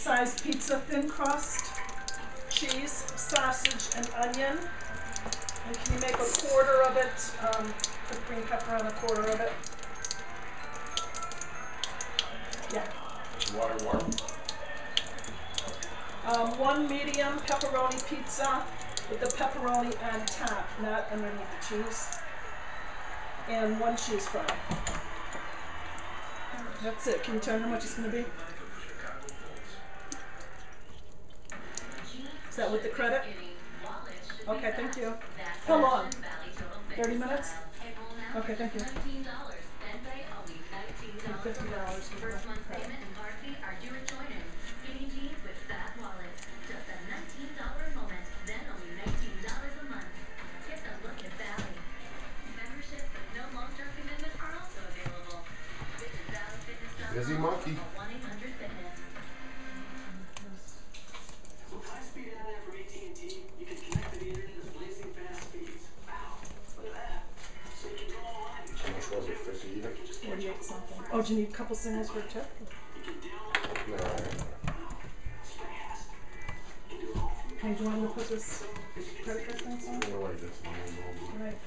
sized pizza, thin crust, cheese, sausage, and onion. And can you make a quarter of it, put green pepper on a quarter of it? Yeah. Water warm? One medium pepperoni pizza with the pepperoni on top, not underneath the cheese. And one cheese fry. That's it. Can you tell me how much it's going to be? Is that with the credit? Okay, thank you. How long? 30 minutes? Okay, thank you. $50 First month payment and card fee are due at Guenon. Skinny jeans with fat wallets. Just a $19 moment, then only $19 a month. Get the look at Valley. Memberships with no long-term commitment are also available. Visit valleyfitness.com. Busy monkey. 1-800-FITNESS. With high-speed internet from AT&T, you can connect to the internet at blazing fast speeds. Wow, look at that. So you can go online and How much was it? 50 even? 48 something. Oh, do you need a couple singles for a tip? No. Hey, do you want me to put this credit card thing on? I like this one. Right.